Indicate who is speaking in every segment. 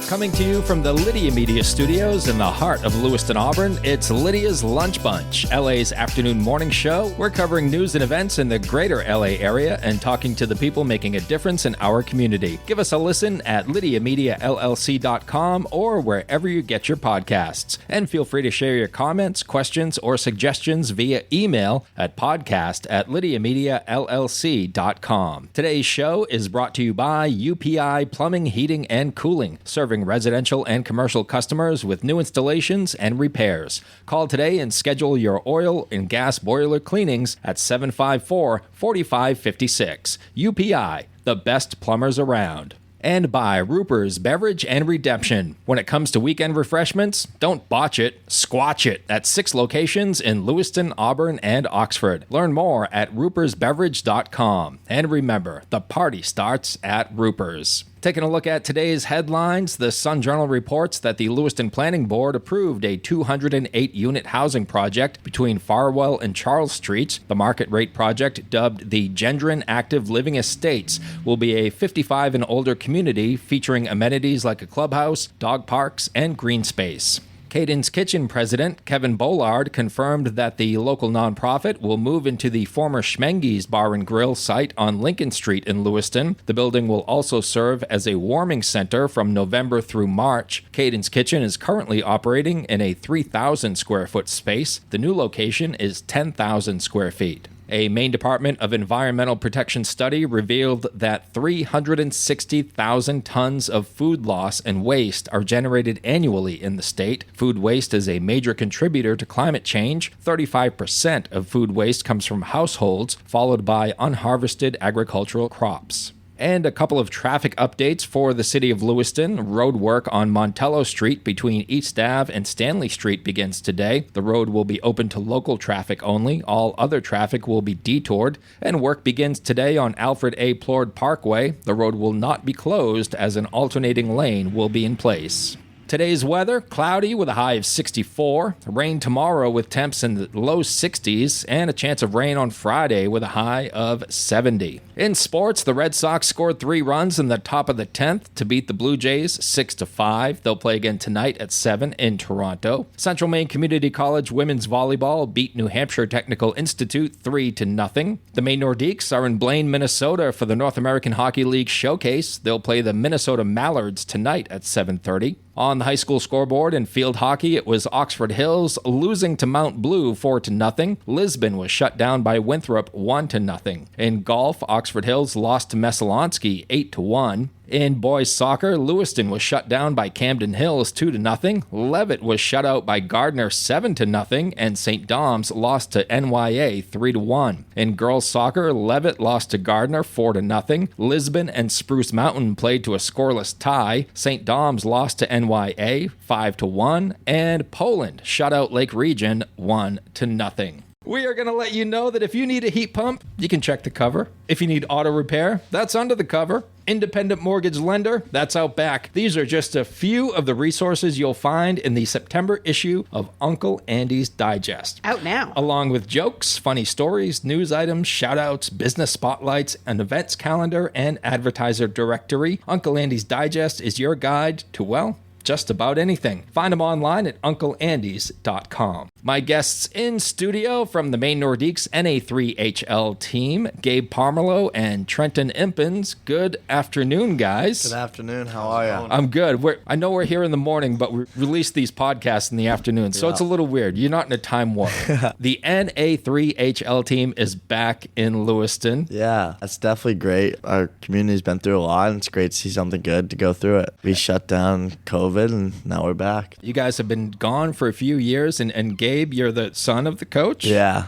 Speaker 1: Coming to you from the Lydia Media Studios in the heart of Lewiston, Auburn, it's Lydia's Lunch Bunch, LA's afternoon morning show. We're covering news and events in the greater LA area and talking to the people making a difference in our community. Give us a listen at lydiamediallc.com or wherever you get your podcasts. And feel free to share your comments, questions, or suggestions via email at podcast@lydiamediallc.com. Today's show is brought to you by UPI Plumbing, Heating, and Cooling, serving residential and commercial customers with new installations and repairs. Call today and schedule your oil and gas boiler cleanings at 754-4556. UPI, the best plumbers around. And by Ruper's Beverage and Redemption. When it comes to weekend refreshments, don't botch it, squatch it at 6 locations in Lewiston, Auburn, and Oxford. Learn more at rupersbeverage.com. And remember, the party starts at Ruper's. Taking a look at today's headlines, the Sun Journal reports that the Lewiston Planning Board approved a 208-unit housing project between Farwell and Charles Streets. The market rate project, dubbed the Gendron Active Living Estates, will be a 55 and older community featuring amenities like a clubhouse, dog parks, and green space. Caden's Kitchen president, Kevin Bollard, confirmed that the local nonprofit will move into the former Schmenge's Bar and Grill site on Lincoln Street in Lewiston. The building will also serve as a warming center from November through March. Caden's Kitchen is currently operating in a 3,000 square foot space. The new location is 10,000 square feet. A Maine Department of Environmental Protection study revealed that 360,000 tons of food loss and waste are generated annually in the state. Food waste is a major contributor to climate change. 35% of food waste comes from households, followed by unharvested agricultural crops. And a couple of traffic updates for the city of Lewiston. Road work on Montello Street between East Ave and Stanley Street begins today. The road will be open to local traffic only. All other traffic will be detoured. And work begins today on Alfred A. Plord Parkway. The road will not be closed as an alternating lane will be in place. Today's weather, cloudy with a high of 64. Rain tomorrow with temps in the low 60s, and a chance of rain on Friday with a high of 70. In sports, the Red Sox scored 3 runs in the top of the 10th to beat the Blue Jays 6-5. They'll play again tonight at 7 in Toronto. Central Maine Community College women's volleyball beat New Hampshire Technical Institute 3-0. The Maine Nordiques are in Blaine, Minnesota for the North American Hockey League Showcase. They'll play the Minnesota Mallards tonight at 7:30. On the high school scoreboard in field hockey, it was Oxford Hills losing to Mount Blue 4-0. Lisbon was shut down by Winthrop 1-0. In golf, Oxford Hills lost to Messalonskee 8-1. In boys soccer, Lewiston was shut down by Camden Hills 2-0. Leavitt was shut out by Gardner 7-0, and St. Dom's lost to NYA 3-1. In girls soccer, Leavitt lost to Gardner 4-0. Lisbon and Spruce Mountain played to a scoreless tie. St. Dom's lost to NYA 5-1, and Poland shut out Lake Region 1-0. We are going to let you know that if you need a heat pump, you can check the cover. If you need auto repair, that's under the cover. Independent mortgage lender, that's out back. These are just a few of the resources you'll find in the September issue of Uncle Andy's Digest.
Speaker 2: Out now.
Speaker 1: Along with jokes, funny stories, news items, shout-outs, business spotlights, an events calendar, and advertiser directory. Uncle Andy's Digest is your guide to, well, just about anything. Find them online at uncleandys.com. My guests in studio from the Maine Nordiques NA3HL team, Gabe Pomerleau and Trenton Impens. Good afternoon, guys.
Speaker 3: Good afternoon. How are you?
Speaker 1: I'm good. I know we're here in the morning, but we release these podcasts in the afternoon, so it's a little weird. You're not in a time warp. The NA3HL team is back in Lewiston.
Speaker 3: Yeah, that's definitely great. Our community's been through a lot, and it's great to see something good to go through it. We shut down COVID, and now we're back.
Speaker 1: You guys have been gone for a few years, and Gabe, you're the son of the coach?
Speaker 3: Yeah.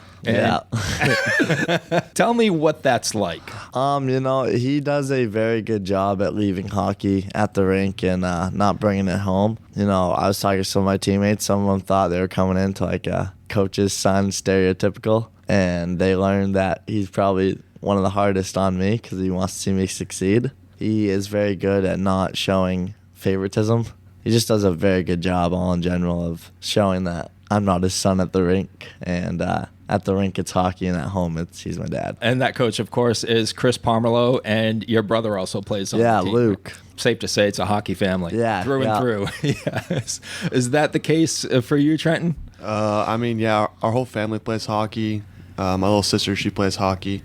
Speaker 1: Tell me what that's like.
Speaker 3: He does a very good job at leaving hockey at the rink and not bringing it home. I was talking to some of my teammates. Some of them thought they were coming into like a coach's son, stereotypical, and they learned that he's probably one of the hardest on me because he wants to see me succeed. He is very good at not showing favoritism. He just does a very good job all in general of showing that I'm not his son at the rink, and at the rink it's hockey, and at home he's my dad.
Speaker 1: And that coach, of course, is Chris Pomerleau, and your brother also plays on the team.
Speaker 3: Luke.
Speaker 1: Safe to say it's a hockey family.
Speaker 3: Yeah,
Speaker 1: through and through. Yes. Is that the case for you, Trenton?
Speaker 2: I mean, yeah, our whole family plays hockey. My little sister, she plays hockey.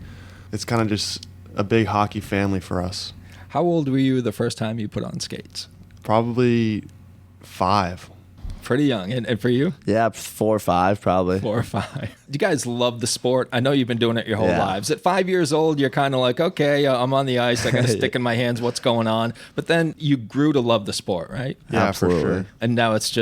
Speaker 2: It's kind of just a big hockey family for us.
Speaker 1: How old were you the first time you put on skates?
Speaker 2: Probably 5.
Speaker 1: Pretty young. And for you?
Speaker 3: Yeah, 4 or 5 probably.
Speaker 1: 4 or 5. You guys love the sport. I know you've been doing it your whole lives. At 5 years old, you're kind of like, okay, I'm on the ice. I got to stick in my hands what's going on. But then you grew to love the sport, right?
Speaker 2: Yeah,
Speaker 3: Absolutely.
Speaker 2: for sure.
Speaker 1: And now it's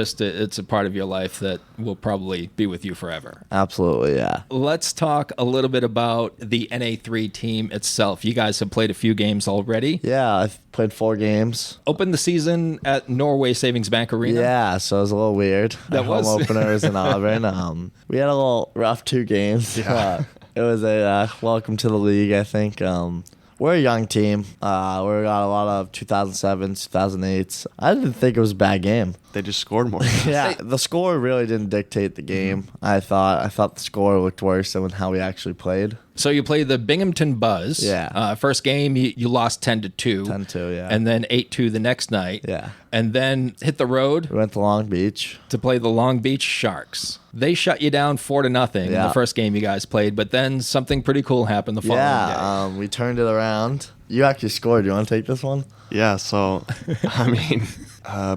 Speaker 1: a part of your life that will probably be with you forever.
Speaker 3: Absolutely, yeah.
Speaker 1: Let's talk a little bit about the NA3 team itself. You guys have played a few games already.
Speaker 3: Yeah, I've played 4 games.
Speaker 1: Opened the season at Norway Savings Bank Arena.
Speaker 3: Yeah, so it was a little weird.
Speaker 1: That
Speaker 3: Our
Speaker 1: was.
Speaker 3: home opener was in Auburn. We had a little rough 2 games.
Speaker 2: Yeah.
Speaker 3: It was a welcome to the league, I think. We're a young team. We got a lot of 2007s, 2008s. I didn't think it was a bad game.
Speaker 2: They just scored more.
Speaker 3: Yeah, the score really didn't dictate the game. I thought the score looked worse than how we actually played.
Speaker 1: So you played the Binghamton Buzz.
Speaker 3: Yeah.
Speaker 1: First game, you lost 10-2.
Speaker 3: 10-2, yeah.
Speaker 1: And then 8-2 the next night.
Speaker 3: Yeah.
Speaker 1: And then hit the road
Speaker 3: We went to Long Beach.
Speaker 1: to play the Long Beach Sharks. They shut you down 4-0
Speaker 3: Yeah.
Speaker 1: the first game you guys played, but then something pretty cool happened the following day.
Speaker 3: Yeah, we turned it around. You actually scored. You want to take this one?
Speaker 2: Yeah, so, I mean,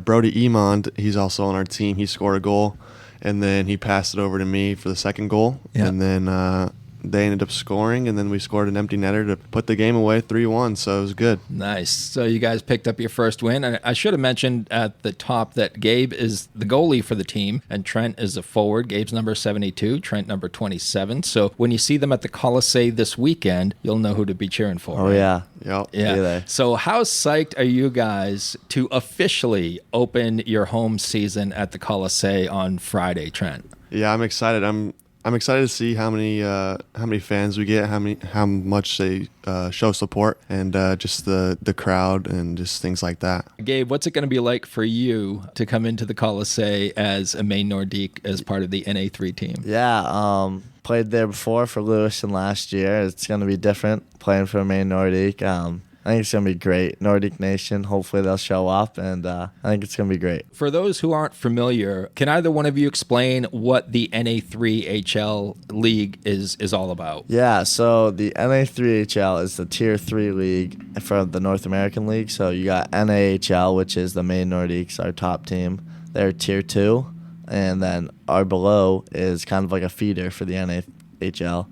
Speaker 2: Brody Emond, he's also on our team. He scored a goal, and then he passed it over to me for the second goal.
Speaker 1: Yeah.
Speaker 2: And then they ended up scoring, and then we scored an empty netter to put the game away 3-1, so it was good.
Speaker 1: Nice. So you guys picked up your first win. And I should have mentioned at the top that Gabe is the goalie for the team, and Trent is a forward. Gabe's number 72, Trent number 27. So when you see them at the Colisee this weekend, you'll know who to be cheering for.
Speaker 3: Oh,
Speaker 1: right?
Speaker 3: yeah.
Speaker 2: Yep.
Speaker 1: Yeah.
Speaker 3: See you there.
Speaker 1: So how psyched are you guys to officially open your home season at the Colisee on Friday, Trent?
Speaker 2: Yeah, I'm excited. I'm excited to see how many fans we get, how much they show support, and just the crowd and just things like that.
Speaker 1: Gabe, what's it going to be like for you to come into the Colisee as a Maine Nordique as part of the NA3 team?
Speaker 3: Yeah, played there before for Lewiston last year. It's going to be different playing for Maine Nordique. I think it's going to be great. Nordique Nation, hopefully they'll show up, and I think it's going to be great.
Speaker 1: For those who aren't familiar, can either one of you explain what the NA3HL league is all about?
Speaker 3: Yeah, so the NA3HL is the Tier 3 league for the North American League. So you got NAHL, which is the Maine Nordiques, our top team. They're Tier 2, and then our below is kind of like a feeder for the NAHL.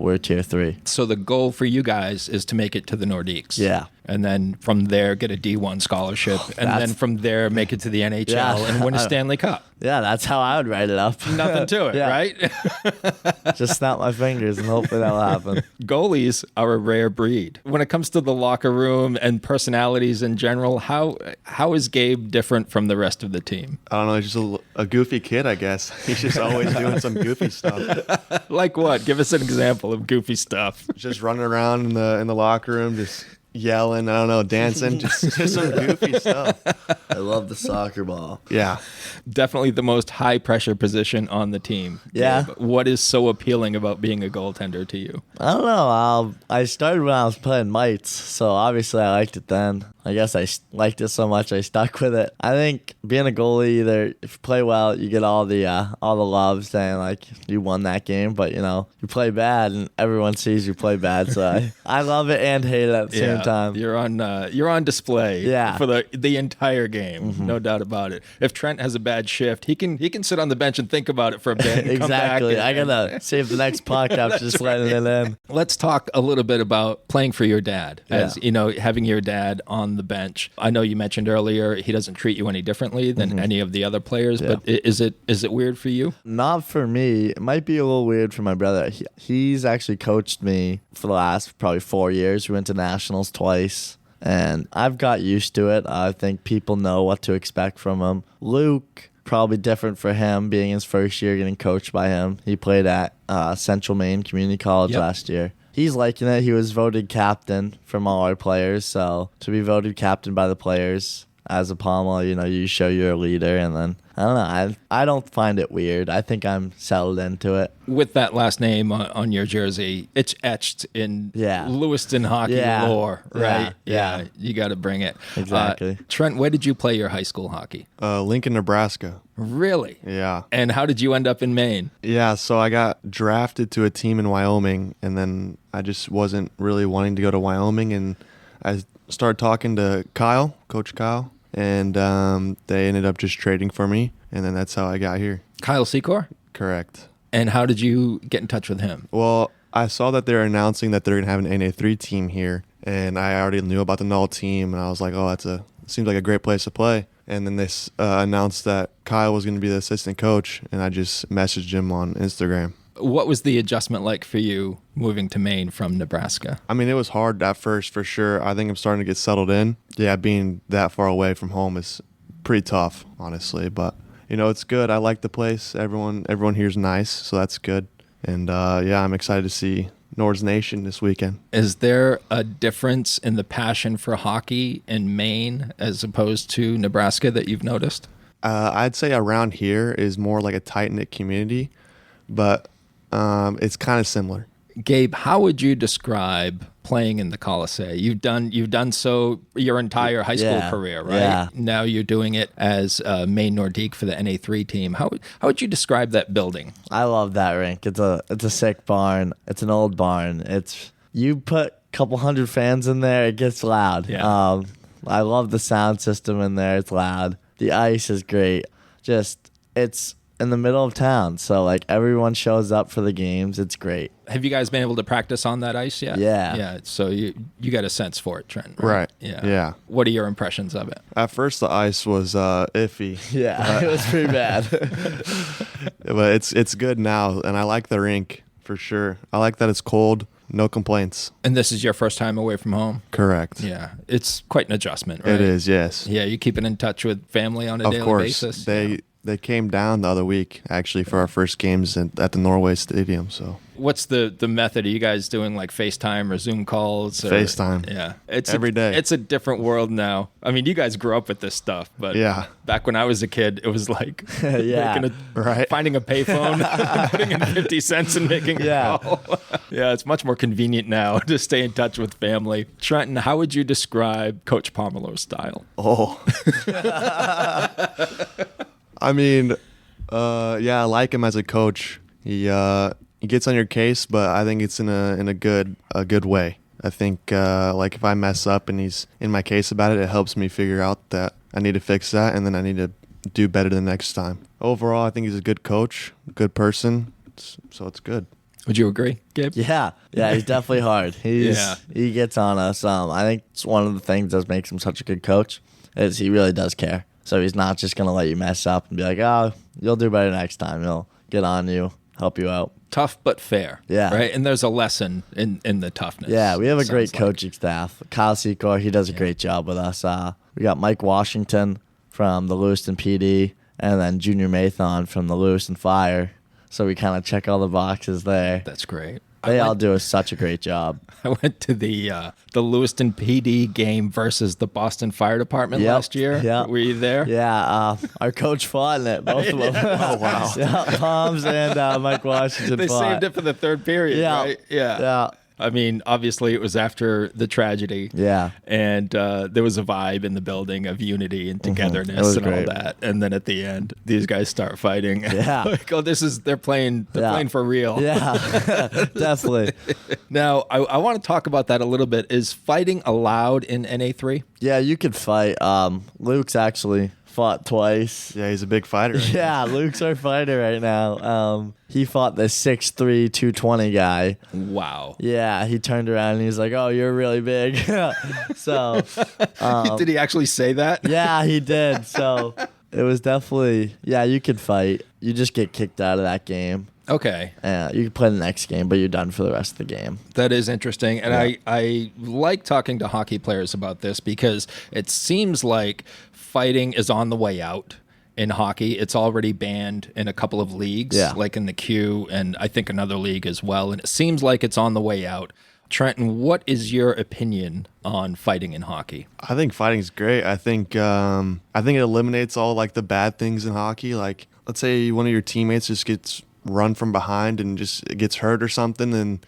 Speaker 3: We're Tier 3.
Speaker 1: So the goal for you guys is to make it to the Nordiques.
Speaker 3: Yeah.
Speaker 1: And then from there, get a D1 scholarship. And
Speaker 3: That's-
Speaker 1: then from there, make it to the NHL
Speaker 3: Yeah.
Speaker 1: and win a Stanley Cup.
Speaker 3: Yeah, that's how I would write it up.
Speaker 1: Nothing to it,
Speaker 3: Yeah.
Speaker 1: right?
Speaker 3: Just snap my fingers and hopefully that'll happen.
Speaker 1: Goalies are a rare breed. When it comes to the locker room and personalities in general, how is Gabe different from the rest of the team?
Speaker 2: I don't know, he's just a goofy kid, I guess. He's just always doing some goofy stuff.
Speaker 1: Like what? Give us an example of goofy stuff.
Speaker 2: Just running around in the locker room, just yelling, I don't know, dancing, just some goofy stuff.
Speaker 3: I love the soccer ball.
Speaker 2: Yeah.
Speaker 1: Definitely the most high pressure position on the team.
Speaker 3: Yeah.
Speaker 1: Gabe, what is so appealing about being a goaltender to you?
Speaker 3: I don't know. I started when I was playing mites, so obviously I liked it then. I guess I liked it so much I stuck with it. I think being a goalie, either if you play well, you get all the love saying like you won that game, but you play bad and everyone sees you play bad. So I love it and hate it at the same time.
Speaker 1: You're on display
Speaker 3: Yeah.
Speaker 1: for the entire game, no doubt about it. If Trent has a bad shift, he can sit on the bench and think about it for a bit. And come back
Speaker 3: Exactly.
Speaker 1: and-
Speaker 3: I gotta save the next puck after just letting it in.
Speaker 1: Let's talk a little bit about playing for your dad. As
Speaker 3: Yeah.
Speaker 1: having your dad on the bench. I know you mentioned earlier he doesn't treat you any differently than any of the other players,
Speaker 3: Yeah.
Speaker 1: but is it weird for you?
Speaker 3: Not for me. It might be a little weird for my brother. He's actually coached me for the last probably 4 years. We went to nationals twice, and I've got used to it. I think people know what to expect from him. Luke, probably different for him, being his first year getting coached by him. He played at Central Maine Community College
Speaker 1: Yep.
Speaker 3: last year. He's liking it. He was voted captain from all our players, so to be voted captain by the players, as a pommel, you show you're a leader, and then I don't know. I don't find it weird. I think I'm settled into it.
Speaker 1: With that last name on your jersey, it's etched in Lewiston hockey lore, right?
Speaker 3: Yeah.
Speaker 1: You got to bring it.
Speaker 3: Exactly.
Speaker 1: Trent, where did you play your high school hockey?
Speaker 2: Lincoln, Nebraska.
Speaker 1: Really?
Speaker 2: Yeah.
Speaker 1: And how did you end up in Maine?
Speaker 2: Yeah, so I got drafted to a team in Wyoming, and then I just wasn't really wanting to go to Wyoming, and I started talking to Coach Kyle, and they ended up just trading for me, and then that's how I got here.
Speaker 1: Kyle Secor?
Speaker 2: Correct.
Speaker 1: And how did you get in touch with him?
Speaker 2: Well, I saw that they're announcing that they're going to have an NA3 team here, and I already knew about the Null team, and I was like, oh, seems like a great place to play. And then they announced that Kyle was going to be the assistant coach, and I just messaged him on Instagram.
Speaker 1: What was the adjustment like for you moving to Maine from Nebraska?
Speaker 2: I mean, it was hard at first, for sure. I think I'm starting to get settled in. Yeah, being that far away from home is pretty tough, honestly. But, it's good. I like the place. Everyone here's nice, so that's good. And, I'm excited to see Nords Nation this weekend.
Speaker 1: Is there a difference in the passion for hockey in Maine as opposed to Nebraska that you've noticed?
Speaker 2: I'd say around here is more like a tight-knit community, but it's kind of similar.
Speaker 1: Gabe, how would you describe playing in the Colisee? You've done so your entire high school career, right?
Speaker 3: Yeah.
Speaker 1: Now you're doing it as Maine Nordiques for the NA3 team. How would you describe that building?
Speaker 3: I love that rink. It's a sick barn. It's an old barn. You put a couple hundred fans in there, it gets loud.
Speaker 1: Yeah.
Speaker 3: I love the sound system in there. It's loud. The ice is great. It's in the middle of town, so everyone shows up for the games. It's great.
Speaker 1: Have you guys been able to practice on that ice yet?
Speaker 3: Yeah.
Speaker 1: So you got a sense for it, Trent,
Speaker 2: Right.
Speaker 1: Yeah. What are your impressions of it?
Speaker 2: At first, the ice was iffy.
Speaker 3: Yeah, it was pretty bad.
Speaker 2: But it's good now, and I like the rink for sure. I like that it's cold. No complaints.
Speaker 1: And this is your first time away from home?
Speaker 2: Correct.
Speaker 1: Yeah. It's quite an adjustment, right?
Speaker 2: It is, yes.
Speaker 1: Yeah, you keeping in touch with family on a
Speaker 2: Of
Speaker 1: daily
Speaker 2: course.
Speaker 1: basis?
Speaker 2: They came down the other week, actually, for our first games at the Norway Stadium. So
Speaker 1: what's the method? Are you guys doing FaceTime or Zoom calls? Or,
Speaker 2: FaceTime.
Speaker 1: Yeah.
Speaker 2: Every day.
Speaker 1: It's a different world now. I mean, you guys grew up with this stuff, but back when I was a kid, it was like finding a payphone, putting in 50 cents and making a call. Yeah, it's much more convenient now to stay in touch with family. Trenton, how would you describe Coach Pomerleau's style?
Speaker 2: Oh. I mean, I like him as a coach. He gets on your case, but I think it's in a good way. I think if I mess up and he's in my case about it, it helps me figure out that I need to fix that, and then I need to do better the next time. Overall, I think he's a good coach, good person, so it's good.
Speaker 1: Would you agree, Gabe?
Speaker 3: Yeah, he's definitely hard. He gets on us. I think it's one of the things that makes him such a good coach is he really does care. So he's not just going to let you mess up and be like, oh, you'll do better next time. He'll get on you, help you out.
Speaker 1: Tough but fair.
Speaker 3: Yeah.
Speaker 1: Right? And there's a lesson in the toughness.
Speaker 3: Yeah, we have a great coaching staff. Kyle Secor, he does a great job with us. We got Mike Washington from the Lewiston PD, and then Junior Mathon from the Lewiston Fire. So we kind of check all the boxes there.
Speaker 1: That's great.
Speaker 3: They all do such a great job.
Speaker 1: I went to the Lewiston PD game versus the Boston Fire Department last year.
Speaker 3: Yep.
Speaker 1: Were you there?
Speaker 3: Yeah, our coach fought in it, both of them.
Speaker 2: Oh, wow.
Speaker 3: Yeah, Palms and Mike Washington
Speaker 1: They
Speaker 3: fought.
Speaker 1: saved it for the third period, right?
Speaker 3: Yeah.
Speaker 1: I mean, obviously, it was after the tragedy.
Speaker 3: Yeah.
Speaker 1: And there was a vibe in the building of unity and togetherness and
Speaker 3: great.
Speaker 1: all that. And then at the end, these guys start fighting.
Speaker 3: Yeah.
Speaker 1: They're playing for real.
Speaker 3: Yeah, definitely.
Speaker 1: Now, I want to talk about that a little bit. Is fighting allowed in NA3?
Speaker 3: Yeah, you could fight. Luke's actually fought twice.
Speaker 2: Yeah, he's a big fighter.
Speaker 3: Yeah, Luke's our fighter right now. He fought the 6'3", 220 guy.
Speaker 1: Wow.
Speaker 3: Yeah, he turned around and he was like, "Oh, you're really big." So,
Speaker 1: did he actually say that?
Speaker 3: yeah, he did. So it was definitely, you could fight. You just get kicked out of that game.
Speaker 1: Okay.
Speaker 3: You can play the next game, but you're done for the rest of the game.
Speaker 1: That is interesting. And I like talking to hockey players about this because it seems like fighting is on the way out in hockey. It's already banned in a couple of leagues, like in the Q and I think another league as well. And it seems like it's on the way out. Trenton, what is your opinion on fighting in hockey?
Speaker 2: I think fighting's great. I think it eliminates all like the bad things in hockey. Like, let's say one of your teammates just gets run from behind and just gets hurt or something, and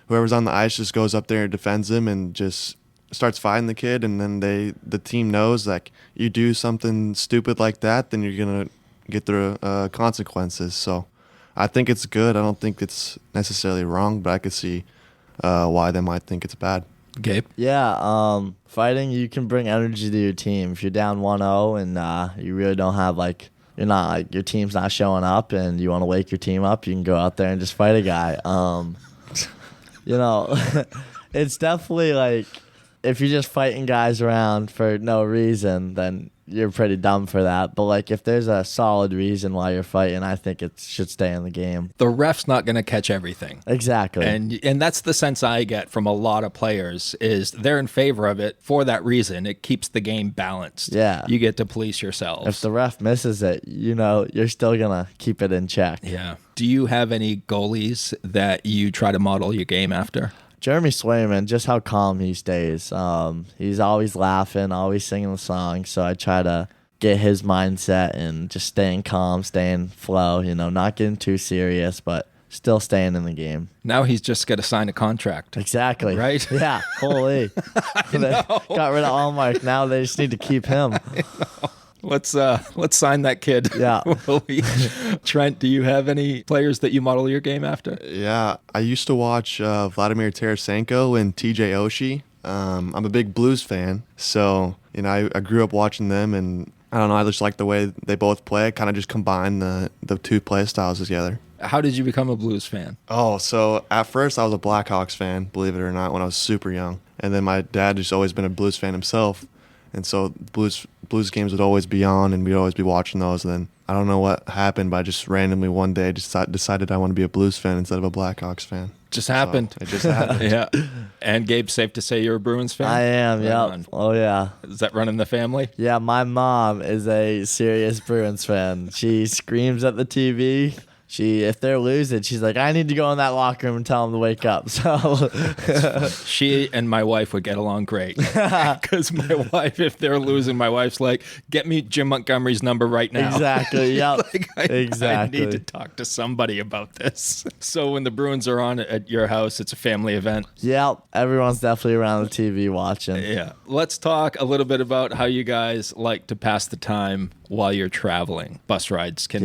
Speaker 2: whoever's on the ice just goes up there and defends him and just starts fighting the kid, and then the team knows, like, you do something stupid like that, then you're gonna get the consequences. So I think it's good. I don't think it's necessarily wrong, but I could see why they might think it's bad.
Speaker 1: Gabe?
Speaker 3: Yeah, fighting, you can bring energy to your team. If you're down 1-0 and you really don't have, like, you're not, like, your team's not showing up and you want to wake your team up, you can go out there and just fight a guy. You know, it's definitely, like, if you're just fighting guys around for no reason, then you're pretty dumb for that. But, like, if there's a solid reason why you're fighting, I think it should stay in the game.
Speaker 1: The ref's not going to catch everything.
Speaker 3: Exactly.
Speaker 1: And that's the sense I get from a lot of players is they're in favor of it for that reason. It keeps the game balanced.
Speaker 3: Yeah.
Speaker 1: You get to police yourselves.
Speaker 3: If the ref misses it, you know, you're still going to keep it in check.
Speaker 1: Yeah. Do you have any goalies that you try to model your game after?
Speaker 3: Jeremy Swayman, just how calm he stays. He's always laughing, always singing the song. So I try to get his mindset and just staying calm, staying flow, you know, not getting too serious, but still staying in the game.
Speaker 1: Now he's just got to sign a contract.
Speaker 3: Exactly.
Speaker 1: Right?
Speaker 3: Yeah. Holy. They got rid of Allmark. Now they just need to keep him.
Speaker 1: Let's sign that kid.
Speaker 3: Yeah.
Speaker 1: Trent, do you have any players that you model your game after?
Speaker 2: Yeah, I used to watch Vladimir Tarasenko and TJ Oshie. I'm a big Blues fan, so you know I grew up watching them, and I don't know, I just like the way they both play. I kind of just combine the two play styles together.
Speaker 1: How did you become a Blues fan?
Speaker 2: Oh, so at first I was a Blackhawks fan, believe it or not, when I was super young, and then my dad just always been a Blues fan himself. And so Blues games would always be on, and we'd always be watching those. And then I don't know what happened, but I just randomly one day decided I want to be a Blues fan instead of a Blackhawks fan.
Speaker 1: Just happened.
Speaker 2: So it just happened.
Speaker 1: Yeah. And Gabe, safe to say you're a Bruins fan?
Speaker 3: I am,
Speaker 1: Right
Speaker 3: yep.
Speaker 1: on.
Speaker 3: Oh, yeah.
Speaker 1: Is that running the family?
Speaker 3: Yeah, my mom is a serious Bruins fan. She screams at the TV. If they're losing, she's like, I need to go in that locker room and tell them to wake up. So
Speaker 1: She and my wife would get along great. Because my wife, if they're losing, my wife's like, get me Jim Montgomery's number right now.
Speaker 3: Exactly, yep. Exactly.
Speaker 1: I need to talk to somebody about this. So when the Bruins are on at your house, it's a family event.
Speaker 3: Yep, everyone's definitely around the TV watching.
Speaker 1: Yeah. Let's talk a little bit about how you guys like to pass the time while you're traveling. Bus rides can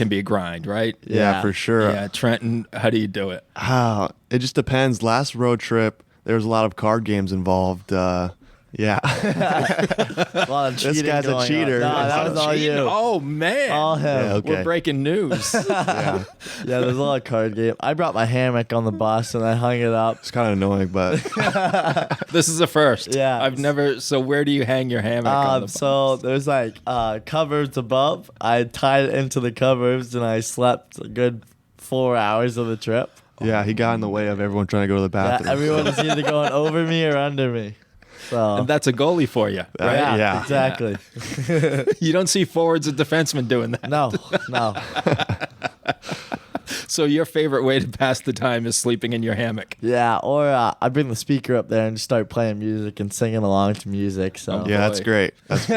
Speaker 1: be a grind, right?
Speaker 2: Yeah, for sure.
Speaker 1: Yeah, Trenton, how do you do it?
Speaker 2: It just depends. Last road trip, there was a lot of card games involved. Yeah.
Speaker 3: A lot of
Speaker 2: This guy's a
Speaker 3: going
Speaker 2: cheater.
Speaker 3: on. No, that was all you.
Speaker 1: Oh, man.
Speaker 3: All him.
Speaker 2: Yeah, okay.
Speaker 1: We're breaking news.
Speaker 2: Yeah.
Speaker 3: Yeah, there's a lot of card game. I brought my hammock on the bus and I hung it up.
Speaker 2: It's kind of annoying, but
Speaker 1: This is a first.
Speaker 3: Yeah.
Speaker 1: I've never. So where do you hang your hammock on the bus?
Speaker 3: So there's like cupboards above. I tied it into the cupboards and I slept a good 4 hours of the trip.
Speaker 2: yeah, he got in the way of everyone trying to go to the
Speaker 3: Yeah,
Speaker 2: bathroom.
Speaker 3: everyone is either going over me or under me. So
Speaker 1: And that's a goalie for you, right?
Speaker 2: Yeah.
Speaker 3: exactly.
Speaker 1: You don't see forwards and defensemen doing that.
Speaker 3: No.
Speaker 1: So your favorite way to pass the time is sleeping in your hammock.
Speaker 3: Yeah, or I bring the speaker up there and just start playing music and singing along to music. So
Speaker 2: Yeah, that's
Speaker 1: boy.
Speaker 2: great. That's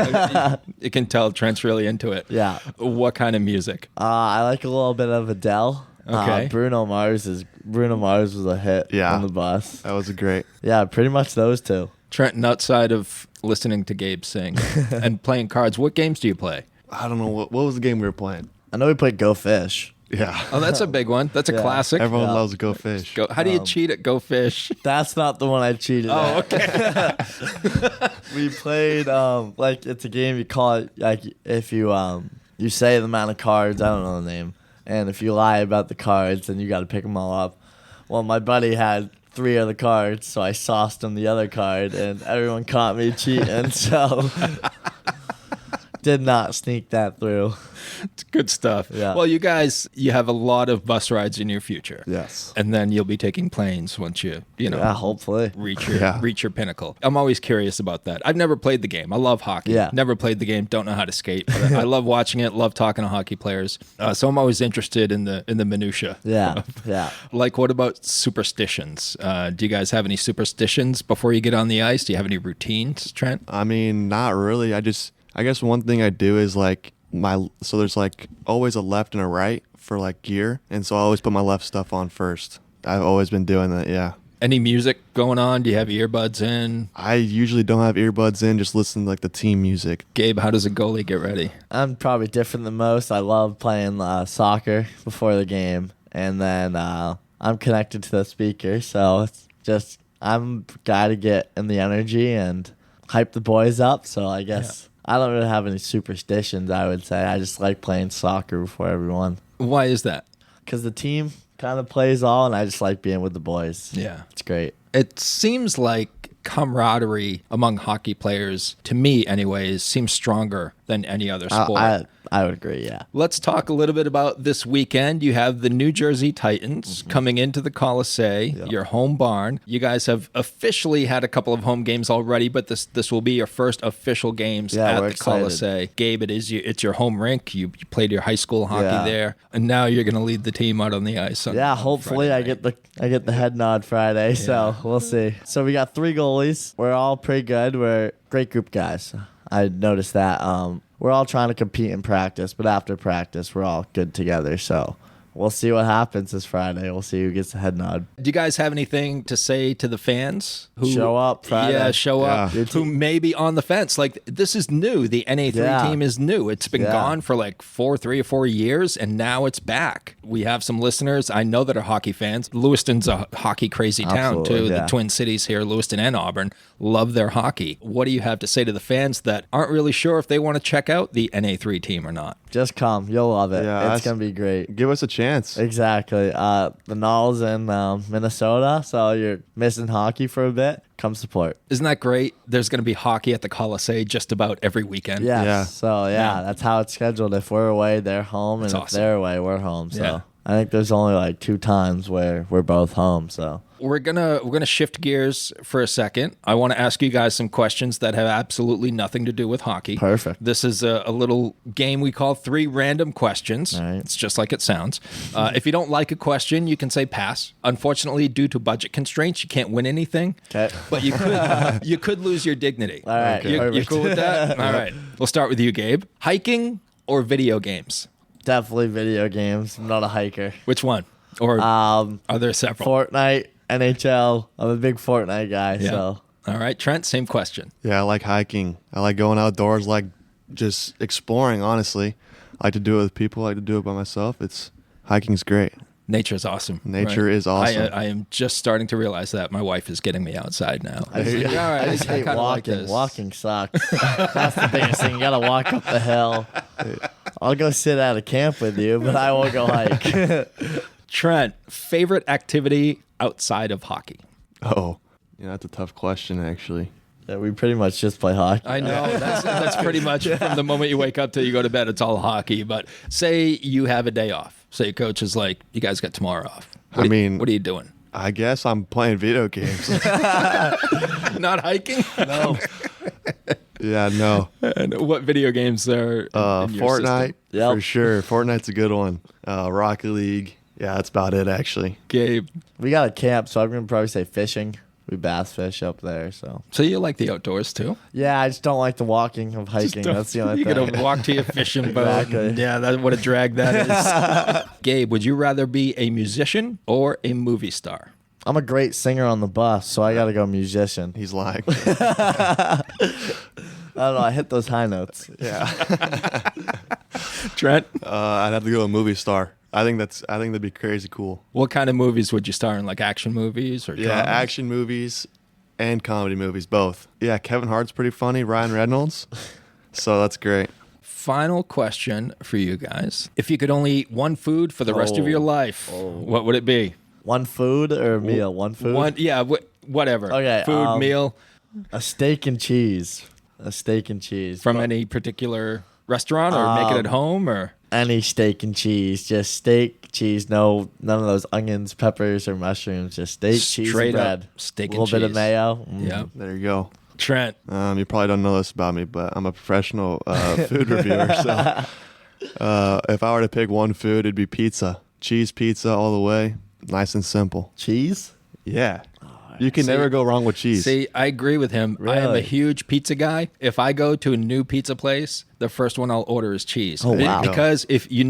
Speaker 1: You can tell Trent's really into it.
Speaker 3: yeah,
Speaker 1: What kind of music?
Speaker 3: I like a little bit of Adele.
Speaker 1: Okay.
Speaker 3: Bruno Mars was a hit
Speaker 2: Yeah.
Speaker 3: on the bus.
Speaker 2: that was great.
Speaker 3: Yeah, pretty much those two.
Speaker 1: Trenton, outside of listening to Gabe sing and playing cards, what games do you play?
Speaker 2: I don't know what was the game we were playing.
Speaker 3: I know we played Go Fish.
Speaker 2: Yeah.
Speaker 1: Oh, that's a big one. That's a
Speaker 3: Yeah.
Speaker 1: classic.
Speaker 2: Everyone
Speaker 3: Yeah.
Speaker 2: loves Go Fish.
Speaker 1: How do you cheat at Go Fish?
Speaker 3: That's not the one I cheated
Speaker 1: Oh,
Speaker 3: at.
Speaker 1: okay.
Speaker 3: We played like it's a game you call it like if you you say the amount of cards, I don't know the name, and if you lie about the cards, then you got to pick them all up. Well, my buddy had 3 of the cards, so I sauced him the other card, and everyone caught me cheating. So did not sneak that through.
Speaker 1: It's good stuff.
Speaker 3: Yeah.
Speaker 1: Well, you guys, you have a lot of bus rides in your future.
Speaker 3: Yes.
Speaker 1: And then you'll be taking planes once you know,
Speaker 3: Yeah, hopefully.
Speaker 1: reach your pinnacle. I'm always curious about that. I've never played the game. I love hockey.
Speaker 3: Yeah.
Speaker 1: Never played the game. Don't know how to skate. But I love watching it. Love talking to hockey players. So I'm always interested in the minutia.
Speaker 3: Yeah, yeah.
Speaker 1: Like, what about superstitions? Do you guys have any superstitions before you get on the ice? Do you have any routines, Trent?
Speaker 2: I mean, not really. I guess one thing I do is like so there's like always a left and a right for like gear, and so I always put my left stuff on first. I've always been doing that. Yeah.
Speaker 1: Any music going on? Do you have earbuds in?
Speaker 2: I usually don't have earbuds in, just listen to like the team music.
Speaker 1: Gabe, how does a goalie get ready?
Speaker 3: I'm probably different than most. I love playing soccer before the game, and then I'm connected to the speaker, so it's just I'm a guy to get in the energy and hype the boys up. So I guess I don't really have any superstitions, I would say. I just like playing soccer before everyone.
Speaker 1: Why is that?
Speaker 3: Because the team kind of plays all, and I just like being with the boys.
Speaker 1: Yeah.
Speaker 3: It's great.
Speaker 1: It seems like camaraderie among hockey players, to me anyways, seems stronger than any other sport.
Speaker 3: I would agree, yeah.
Speaker 1: Let's talk a little bit about this weekend. You have the New Jersey Titans coming into the Colisee, your home barn. You guys have officially had a couple of home games already, but this will be your first official games at
Speaker 3: we're
Speaker 1: the Colisee. Gabe, it's your home rink. You played your high school hockey there, and now you're going to lead the team out on the ice. On
Speaker 3: Hopefully I get the head nod Friday, so we'll see. So we got 3 goalies. We're all pretty good. We're a great group of guys. I noticed that. We're all trying to compete in practice, but after practice, we're all good together. So we'll see what happens this Friday. We'll see who gets the head nod.
Speaker 1: Do you guys have anything to say to the fans who
Speaker 3: show up Friday?
Speaker 1: Yeah, show up. Who may be on the fence? Like, this is new. The NA3 team is new. It's been gone for like 3 or 4 years, and now it's back. We have some listeners I know that are hockey fans. Lewiston's a hockey crazy town too. The Twin Cities here, Lewiston and Auburn, love their hockey. What do you have to say to the fans that aren't really sure if they want to check out the NA3 team or not?
Speaker 3: Just come. You'll love it.
Speaker 2: Yeah,
Speaker 3: it's going to be great.
Speaker 2: Give us a chance.
Speaker 3: Exactly. The Nulls in Minnesota, so you're missing hockey for a bit. Come support.
Speaker 1: Isn't that great? There's going to be hockey at the Colisee just about every weekend.
Speaker 3: Yes.
Speaker 2: Yeah.
Speaker 3: So, that's how it's scheduled. If we're away, they're home, and if they're away, we're home. So I think there's only like 2 times where we're both home, so.
Speaker 1: We're gonna shift gears for a second. I want to ask you guys some questions that have absolutely nothing to do with hockey.
Speaker 3: Perfect.
Speaker 1: This is a little game we call 3 random questions.
Speaker 3: All right.
Speaker 1: It's just like it sounds. If you don't like a question, you can say pass. Unfortunately, due to budget constraints, you can't win anything.
Speaker 3: Okay.
Speaker 1: But you could lose your dignity.
Speaker 3: All right.
Speaker 1: You cool with that? All right. We'll start with you, Gabe. Hiking or video games?
Speaker 3: Definitely video games. I'm not a hiker.
Speaker 1: Which one? Or are there several?
Speaker 3: Fortnite, NHL. I'm a big Fortnite guy, so.
Speaker 1: All right, Trent, same question.
Speaker 2: Yeah, I like hiking. I like going outdoors, like just exploring, honestly. I like to do it with people. I like to do it by myself. Hiking's great.
Speaker 1: Nature's awesome.
Speaker 2: Nature is awesome.
Speaker 1: I am just starting to realize that. My wife is getting me outside now.
Speaker 3: I just hate walking. Walking sucks. That's the biggest thing. You got to walk up the hill. I'll go sit at a camp with you, but I won't go hike.
Speaker 1: Trent, favorite activity outside of hockey?
Speaker 2: Oh, that's a tough question, actually.
Speaker 3: Yeah, we pretty much just play hockey.
Speaker 1: I know. That's pretty much from the moment you wake up till you go to bed, it's all hockey. But say you have a day off. Say your coach is like, you guys got tomorrow off. What are you doing?
Speaker 2: I guess I'm playing video games.
Speaker 1: Not hiking?
Speaker 3: No.
Speaker 2: Yeah, no.
Speaker 1: And what video games are in your
Speaker 2: Fortnite,
Speaker 3: Yep.
Speaker 2: for sure. Fortnite's a good one. Rocket League. Yeah, that's about it, actually.
Speaker 1: Gabe.
Speaker 3: We got a camp, so I'm going to probably say fishing. We bass fish up there, so.
Speaker 1: So you like the outdoors too?
Speaker 3: Yeah, I just don't like the walking of hiking. That's the only
Speaker 1: you
Speaker 3: thing.
Speaker 1: You gotta walk to your fishing boat.
Speaker 3: Exactly.
Speaker 1: Yeah, what a drag that is. Gabe, would you rather be a musician or a movie star?
Speaker 3: I'm a great singer on the bus, so I got to go musician.
Speaker 2: He's lying.
Speaker 3: I don't know. I hit those high notes.
Speaker 2: Yeah.
Speaker 1: Trent?
Speaker 2: I'd have to go a movie star. I think that'd be crazy cool.
Speaker 1: What kind of movies would you star in? Like action movies or
Speaker 2: Yeah,
Speaker 1: dramas?
Speaker 2: action movies and comedy movies, both. Yeah, Kevin Hart's pretty funny. Ryan Reynolds. So that's great.
Speaker 1: Final question for you guys. If you could only eat one food for the rest of your life, what would it be?
Speaker 3: One food or a meal? One food?
Speaker 1: Whatever.
Speaker 3: Okay.
Speaker 1: Food, meal.
Speaker 3: A steak and cheese. A steak and cheese.
Speaker 1: From any particular restaurant or make it at home or?
Speaker 3: Any steak and cheese, just steak, cheese, none of those onions, peppers, or mushrooms. Just steak, cheese,
Speaker 1: Straight
Speaker 3: and
Speaker 1: up
Speaker 3: bread.
Speaker 1: steak
Speaker 3: A
Speaker 1: and
Speaker 3: little bit of
Speaker 1: cheese.
Speaker 3: mayo.
Speaker 1: Yeah.
Speaker 2: There you go.
Speaker 1: Trent.
Speaker 2: You probably don't know this about me, but I'm a professional food reviewer. So if I were to pick one food, it'd be pizza. Cheese pizza all the way. Nice and simple.
Speaker 3: Cheese?
Speaker 2: Yeah. You can never go wrong with cheese.
Speaker 1: See, I agree with him. I am a
Speaker 3: Really?
Speaker 1: huge pizza guy. If I go to a new pizza place, the first one I'll order is cheese.
Speaker 3: Oh, wow.
Speaker 1: Because if you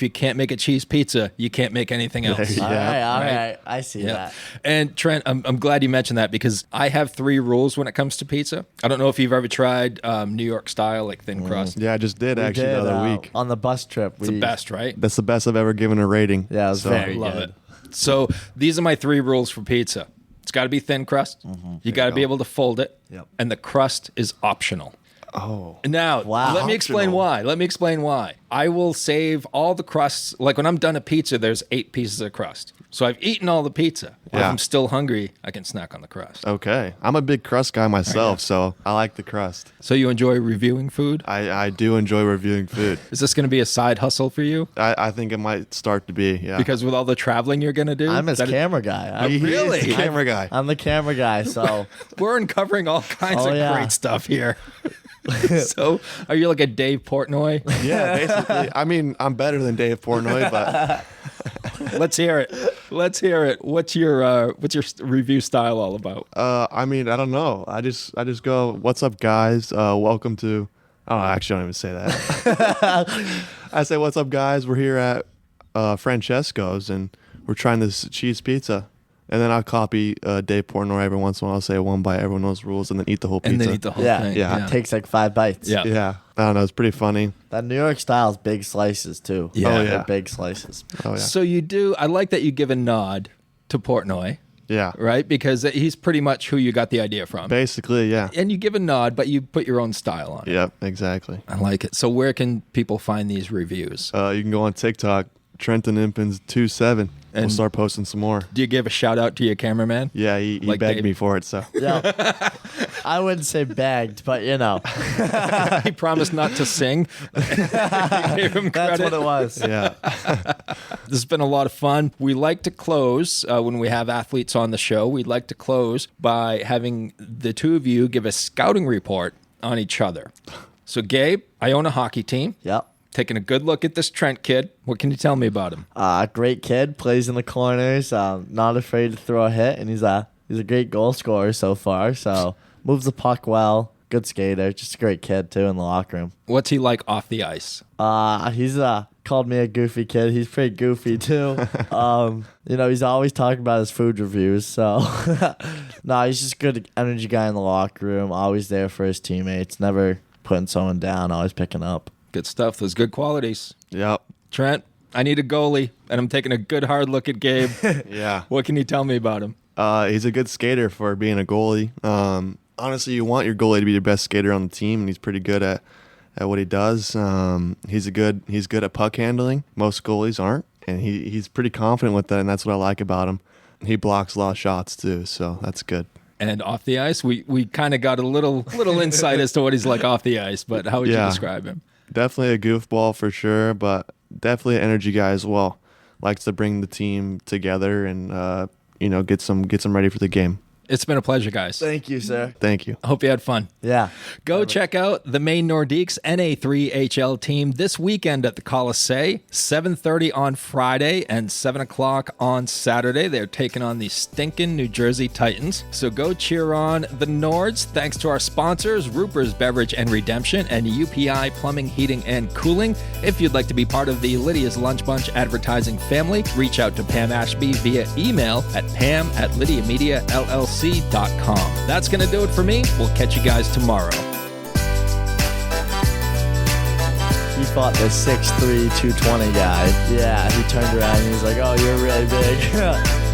Speaker 1: can't make a cheese pizza, you can't make anything else.
Speaker 2: Yeah.
Speaker 3: All
Speaker 1: Right.
Speaker 3: right. I see
Speaker 1: Yeah.
Speaker 3: that.
Speaker 1: And Trent, I'm glad you mentioned that because I have 3 rules when it comes to pizza. I don't know if you've ever tried New York style, like thin crust.
Speaker 2: Yeah, I just did
Speaker 3: We
Speaker 2: actually
Speaker 3: did,
Speaker 2: the other week.
Speaker 3: on the bus trip.
Speaker 1: It's the best, right?
Speaker 2: That's the best I've ever given a rating.
Speaker 3: Yeah, it was very
Speaker 1: Love
Speaker 3: good.
Speaker 1: it. So these are my 3 rules for pizza. It's got to be thin crust. You got to be able to fold it.
Speaker 3: Yep.
Speaker 1: And the crust is optional.
Speaker 2: Oh.
Speaker 1: Now,
Speaker 3: Wow.
Speaker 1: let me explain why. I will save all the crusts. Like when I'm done a pizza, there's 8 pieces of crust. So I've eaten all the pizza. If
Speaker 2: Yeah.
Speaker 1: I'm still hungry, I can snack on the crust.
Speaker 2: Okay. I'm a big crust guy myself, so I like the crust.
Speaker 1: So you enjoy reviewing food?
Speaker 2: I do enjoy reviewing food.
Speaker 1: Is this going to be a side hustle for you?
Speaker 2: I think it might start to be, yeah.
Speaker 1: Because with all the traveling you're going to do?
Speaker 3: I'm his
Speaker 1: that-
Speaker 3: camera guy.
Speaker 2: He is
Speaker 1: Really?
Speaker 2: the camera guy.
Speaker 3: I'm the camera guy, so
Speaker 1: We're uncovering all kinds
Speaker 3: Oh,
Speaker 1: of
Speaker 3: yeah.
Speaker 1: great stuff here. So are you like a Dave Portnoy?
Speaker 2: Yeah, basically. I mean, I'm better than Dave Portnoy, but
Speaker 1: Let's hear it. What's your review style all about?
Speaker 2: I mean, I don't know. I just go, "What's up, guys? Welcome to." Oh, I actually don't even say that. I say, "What's up, guys? We're here at Francesco's and we're trying this cheese pizza." And then I'll copy Dave Portnoy every once in a while. I'll say one bite, everyone knows rules, and then eat the whole pizza.
Speaker 1: And then eat the whole
Speaker 3: yeah,
Speaker 1: thing.
Speaker 2: Yeah.
Speaker 3: It takes like 5 bites.
Speaker 1: Yeah.
Speaker 2: Yeah, I don't know. It's pretty funny.
Speaker 3: That New York style is big slices too.
Speaker 1: Yeah.
Speaker 2: Oh,
Speaker 3: They're
Speaker 2: yeah.
Speaker 3: big slices.
Speaker 2: Oh yeah,
Speaker 1: So you do. I like that you give a nod to Portnoy,
Speaker 2: yeah.
Speaker 1: right? Because he's pretty much who you got the idea from.
Speaker 2: Basically, yeah.
Speaker 1: And you give a nod, but you put your own style on it.
Speaker 2: Yep, exactly.
Speaker 1: I like it. So where can people find these reviews?
Speaker 2: You can go on TikTok, Trenton Impens 27. We'll
Speaker 1: And-
Speaker 2: start posting some more.
Speaker 1: Do you give a shout out to your cameraman?
Speaker 2: Yeah, he
Speaker 1: Like
Speaker 2: begged
Speaker 1: Dave.
Speaker 2: me for it, so.
Speaker 3: Yeah. I wouldn't say begged, but you know,
Speaker 1: He promised not to sing. You gave him
Speaker 3: that's
Speaker 1: credit.
Speaker 3: what it was.
Speaker 2: Yeah.
Speaker 1: This has been a lot of fun. We like to close when we have athletes on the show. We'd like to close by having the two of you give a scouting report on each other. So, Gabe, I own a hockey team.
Speaker 3: Yep.
Speaker 1: Taking a good look at this Trent kid. What can you tell me about him?
Speaker 3: Great kid, plays in the corners, not afraid to throw a hit, and he's a great goal scorer so far. So moves the puck well, good skater, just a great kid too in the locker room.
Speaker 1: What's he like off the ice?
Speaker 3: He's called me a goofy kid. He's pretty goofy too. He's always talking about his food reviews. So no, he's just a good energy guy in the locker room. Always there for his teammates. Never putting someone down. Always picking up.
Speaker 1: Good stuff. Those good qualities.
Speaker 2: Yep.
Speaker 1: Trent, I need a goalie, and I'm taking a good hard look at Gabe.
Speaker 2: Yeah.
Speaker 1: What can you tell me about him?
Speaker 2: He's a good skater for being a goalie. Honestly, you want your goalie to be the best skater on the team, and he's pretty good at what he does. He's good at puck handling. Most goalies aren't, and he's pretty confident with that, and that's what I like about him. He blocks a lot of shots too, so that's good.
Speaker 1: And off the ice, we kind of got a little insight as to what he's like off the ice, but how would you
Speaker 2: Yeah.
Speaker 1: describe him?
Speaker 2: Definitely a goofball for sure, but definitely an energy guy as well. Likes to bring the team together and get some ready for the game.
Speaker 1: It's been a pleasure, guys.
Speaker 3: Thank you, sir.
Speaker 2: Thank you.
Speaker 1: I hope you had fun.
Speaker 3: Yeah.
Speaker 1: Go check out the Maine Nordiques NA3HL team this weekend at the Colisee, 7:30 on Friday and 7 o'clock on Saturday. They're taking on the stinking New Jersey Titans. So go cheer on the Nords. Thanks to our sponsors, Ruper's Beverage and Redemption and UPI Plumbing, Heating, and Cooling. If you'd like to be part of the Lydia's Lunch Bunch advertising family, reach out to Pam Ashby via email at pam@lydiamediallc.com. That's going to do it for me. We'll catch you guys tomorrow.
Speaker 3: He fought the 6'3", 220 guy. Yeah, he turned around and he was like, "Oh, you're really big."